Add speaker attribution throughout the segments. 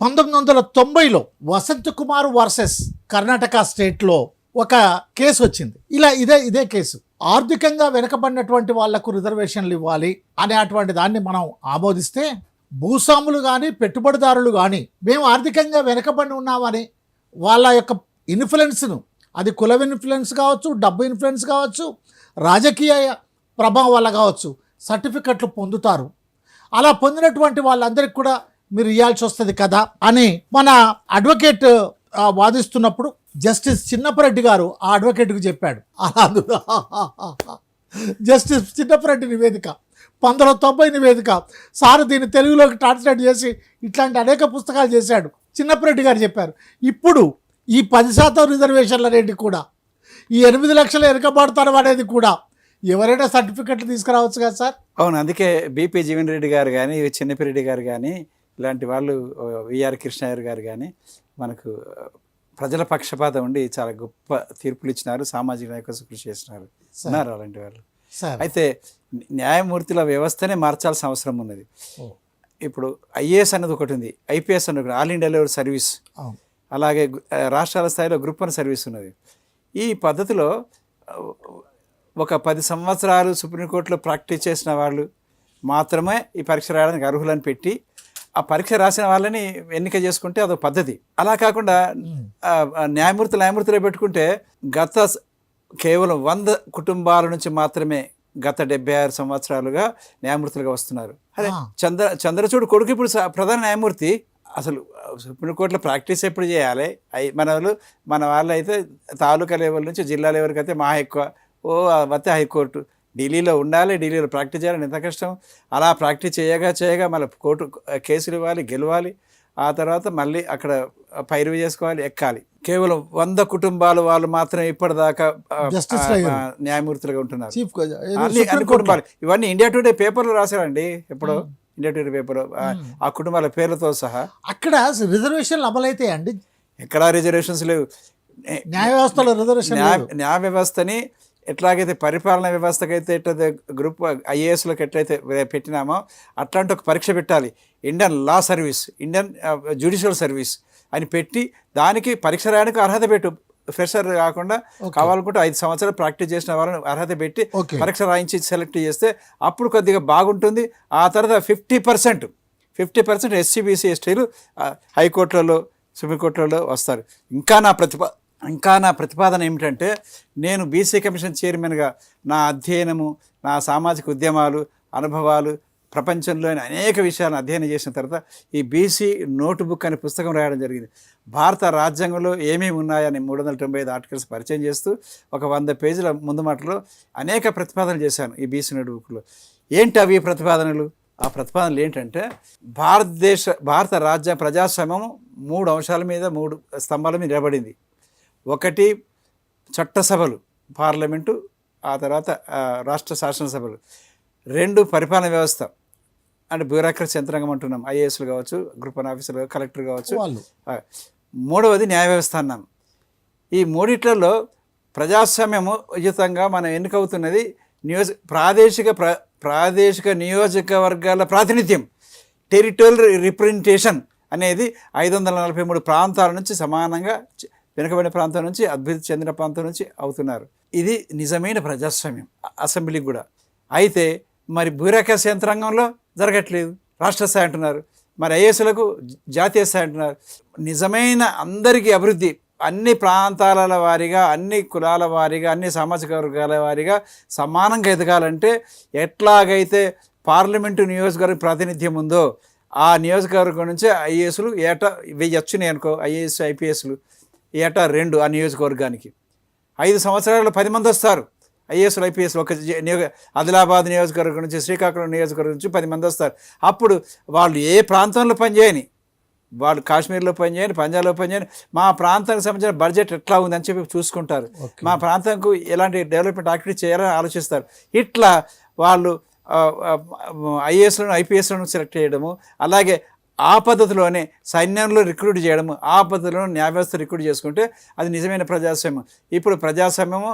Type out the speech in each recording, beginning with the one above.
Speaker 1: 1990లో Vasant Kumar versus Karnataka స్టేట్లో ఒక case వచ్చింది. ఇదే కేసు. ఆర్థికంగా వెనుకబడినటువంటి వాళ్లకు రిజర్వేషన్లు ఇవ్వాలి అనేటువంటి దాన్ని మనం ఆమోదిస్తే, భూస్వాములు కానీ పెట్టుబడిదారులు కానీ మేము ఆర్థికంగా వెనుకబడి ఉన్నామని వాళ్ళ యొక్క ఇన్ఫ్లుయెన్స్ను, అది కుల ఇన్ఫ్లుయెన్స్ కావచ్చు, డబ్బు ఇన్ఫ్లుయెన్స్ కావచ్చు, రాజకీయ ప్రభావం వల్ల కావచ్చు, సర్టిఫికెట్లు పొందుతారు. అలా పొందినటువంటి వాళ్ళందరికీ కూడా మీరు ఇవ్వాల్సి వస్తుంది కదా అని మన అడ్వకేట్ వాదిస్తున్నప్పుడు జస్టిస్ చిన్నపరెడ్డి గారు ఆ అడ్వకేట్కి చెప్పాడు. అలా జస్టిస్ చిన్నపరెడ్డి నివేదిక 1990 నివేదిక. సార్ దీన్ని తెలుగులోకి ట్రాన్స్లేట్ చేసి ఇట్లాంటి అనేక పుస్తకాలు చేశాడు. చిన్నపరెడ్డి గారు చెప్పారు, ఇప్పుడు ఈ 10% రిజర్వేషన్ల రేటు కూడా, ఈ 8 లక్షలు వెనుకబడతారు అనేది కూడా ఎవరైనా సర్టిఫికెట్లు తీసుకురావచ్చు కదా సార్?
Speaker 2: అవును, అందుకే బీపీ జీవన్ రెడ్డి గారు కానీ, చిన్నపిరెడ్డి గారు కానీ, ఇలాంటి వాళ్ళు, విఆర్ కృష్ణయ్య గారు కానీ మనకు ప్రజల పక్షపాతం ఉండి చాలా గొప్ప తీర్పులు ఇచ్చినారు, సామాజిక న్యాయ కోసం కృషి చేసినారు, ఉన్నారు అలాంటి వాళ్ళు. అయితే న్యాయమూర్తుల వ్యవస్థనే మార్చాల్సిన అవసరం ఉన్నది. ఇప్పుడు ఐఏఎస్ అన్నది ఒకటి ఉంది, ఐపీఎస్ అన్నది ఆల్ ఇండియా లెవెల్ సర్వీస్, అలాగే రాష్ట్రాల స్థాయిలో గ్రూప్ 1 సర్వీస్ ఉన్నది. ఈ పద్ధతిలో ఒక 10 సంవత్సరాలు సుప్రీంకోర్టులో ప్రాక్టీస్ చేసిన వాళ్ళు మాత్రమే ఈ పరీక్ష రాయడానికి అర్హులని పెట్టి, ఆ పరీక్ష రాసిన వాళ్ళని ఎన్నిక చేసుకుంటే అదొక పద్ధతి. అలా కాకుండా న్యాయమూర్తులే పెట్టుకుంటే కేవలం 100 కుటుంబాల నుంచి మాత్రమే గత 76 సంవత్సరాలుగా న్యాయమూర్తులుగా వస్తున్నారు. అదే చంద్రచూడ్ కొడుకు ఇప్పుడు ప్రధాన న్యాయమూర్తి. అసలు సుప్రీంకోర్టులో ప్రాక్టీస్ ఎప్పుడు చేయాలి? మన వాళ్ళు అయితే తాలూకా లెవెల్ నుంచి జిల్లా లెవెల్కి అయితే మహా ఎక్కువ, అయితే హైకోర్టు ఢిల్లీలో ఉండాలి, ఢిల్లీలో ప్రాక్టీస్ చేయాలని ఎంత కష్టం. అలా ప్రాక్టీస్ చేయగా మళ్ళీ కోర్టు కేసులు ఇవ్వాలి, గెలవాలి, ఆ తర్వాత మళ్ళీ అక్కడ పైరువి చేసుకోవాలి, ఎక్కాలి. కేవలం 100 కుటుంబాలు వాళ్ళు మాత్రం ఇప్పటిదాకా న్యాయమూర్తులుగా ఉంటున్నారు. అన్ని కుటుంబాలు, ఇవన్నీ ఇండియా టుడే పేపర్లో రాశారండి. ఎప్పుడో ఇండియా టుడే పేపర్, ఆ కుటుంబాల పేర్లతో సహా.
Speaker 1: అక్కడ రిజర్వేషన్లు అమలైతే అండి,
Speaker 2: ఎక్కడా రిజర్వేషన్స్ లేవు.
Speaker 1: న్యాయ వ్యవస్థలో రిజర్వేషన్,
Speaker 2: న్యాయ వ్యవస్థని ఎట్లాగైతే పరిపాలనా వ్యవస్థకైతే ఎట్లయితే గ్రూప్ ఐఏఎస్లోకి ఎట్లయితే పెట్టినామో అట్లాంటి ఒక పరీక్ష పెట్టాలి. ఇండియన్ లా సర్వీస్, ఇండియన్ జ్యుడిషియల్ సర్వీస్ అని పెట్టి దానికి పరీక్ష రాయడానికి అర్హత పెట్టు. ఫ్రెషర్ కాకుండా కావాలనుకుంటే 5 సంవత్సరాలు ప్రాక్టీస్ చేసిన వాళ్ళని అర్హత పెట్టి పరీక్ష రాయించి సెలెక్ట్ చేస్తే అప్పుడు కొద్దిగా బాగుంటుంది. ఆ తర్వాత 50% ఎస్సీ బీసీ ఎస్టీలు హైకోర్టులలో, సుప్రీంకోర్టులలో వస్తారు. ఇంకా నా ప్రతిపాదన ఏమిటంటే, నేను బీసీ కమిషన్ చైర్మన్గా నా అధ్యయనము, నా సామాజిక ఉద్యమాలు, అనుభవాలు, ప్రపంచంలోని అనేక విషయాలను అధ్యయనం చేసిన తర్వాత ఈ బీసీ నోట్ బుక్ అనే పుస్తకం రాయడం జరిగింది. భారత రాజ్యాంగంలో ఏమేమి ఉన్నాయని 395 ఆర్టికల్స్ పరిచయం చేస్తూ ఒక 100 పేజీల ముందు మాటలో అనేక ప్రతిపాదనలు చేశాను ఈ బీసీ నోట్ బుక్లో. ఏంటి అవి ప్రతిపాదనలు? ఆ ప్రతిపాదనలు ఏంటంటే, భారత రాజ్యాంగ ప్రజాస్వామ్యం 3 అంశాల మీద, 3 స్తంభాల మీద నిలబడింది. 1 చట్టసభలు, పార్లమెంటు, ఆ తర్వాత రాష్ట్ర శాసనసభలు. 2 పరిపాలన వ్యవస్థ, అంటే బ్యూరోక్రసీ యంత్రాంగం అంటున్నాం, ఐఏఎస్లు కావచ్చు, గ్రూప్ 1 ఆఫీసర్లు, కలెక్టర్ కావచ్చు. 3వది న్యాయ వ్యవస్థ అన్నాం. ఈ 3 ప్రజాస్వామ్యము ఉచితంగా మనం ఎన్నికవుతున్నది ప్రాదేశిక నియోజకవర్గాల ప్రాతినిధ్యం, టెరిటోరియల్ రిప్రజెంటేషన్ అనేది 543 ప్రాంతాల నుంచి సమానంగా, వెనుకబడిన ప్రాంతం నుంచి, అభివృద్ధి చెందిన ప్రాంతం నుంచి అవుతున్నారు. ఇది నిజమైన ప్రజాస్వామ్యం అసెంబ్లీకి కూడా. అయితే మరి బ్యూరోక్రసీ యంత్రాంగంలో జరగట్లేదు, రాష్ట్ర స్థాయి అంటున్నారు, మరి ఐఏఎస్లకు జాతీయ స్థాయి అంటున్నారు. నిజమైన అందరికీ అభివృద్ధి అన్ని ప్రాంతాల వారీగా, అన్ని కులాల వారీగా, అన్ని సామాజిక వర్గాల వారీగా సమానంగా ఎదగాలంటే ఎట్లాగైతే పార్లమెంటు నియోజకవర్గ ప్రాతినిధ్యం ఉందో ఆ నియోజకవర్గం నుంచి ఐఏఎస్లు ఏటా 1000 వచ్చినాయి అనుకో, ఐఏఎస్ ఐపీఎస్లు ఏటా 2 ఆ నియోజకవర్గానికి. 5 సంవత్సరాల్లో 10 మంది వస్తారు ఐఏఎస్లు ఐపీఎస్లు. ఒక ఆదిలాబాద్ నియోజకవర్గం నుంచి, శ్రీకాకుళం నియోజకవర్గం నుంచి 10 మంది వస్తారు. అప్పుడు వాళ్ళు ఏ ప్రాంతంలో పనిచేయని, వాళ్ళు కాశ్మీర్లో పనిచేయని, పంజాబ్లో పనిచేయని, మా ప్రాంతానికి సంబంధించిన బడ్జెట్ ఎట్లా ఉందని చెప్పి చూసుకుంటారు. మా ప్రాంతంకు ఎలాంటి డెవలప్మెంట్ యాక్టివిటీ చేయాలని ఆలోచిస్తారు. ఇట్లా వాళ్ళు ఐఏఎస్లను ఐపీఎస్లను సెలెక్ట్ చేయడము, అలాగే ఆ పద్ధతిలోనే సైన్యంలో రిక్రూట్ చేయడము, ఆ పద్ధతిలో న్యాయ వ్యవస్థ రిక్రూట్ చేసుకుంటే అది నిజమైన ప్రజాస్వామ్యం. ఇప్పుడు ప్రజాస్వామ్యము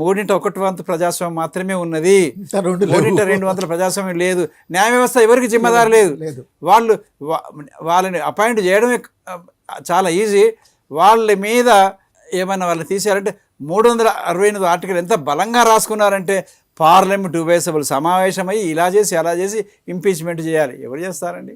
Speaker 2: 3/1 ప్రజాస్వామ్యం మాత్రమే ఉన్నది.
Speaker 1: ఇంకా రెండు లేవు.
Speaker 2: 3/2 ప్రజాస్వామ్యం లేదు. న్యాయ వ్యవస్థ ఎవరికి జిమ్మదారు లేదు.
Speaker 1: లేదు.
Speaker 2: వాళ్ళని అపాయింట్ చేయడమే చాలా ఈజీ. వాళ్ళ మీద ఏమన్నా వాళ్ళని తీసారంటే 368 ఆర్టికల్ ఎంత బలంగా రాసుకున్నారంటే పార్లమెంట్ ఉభయసభలు సమావేశమై ఇలా చేసి అలా చేసి ఇంపీచ్మెంట్ చేయాలి. ఎవరు చేస్తారండి?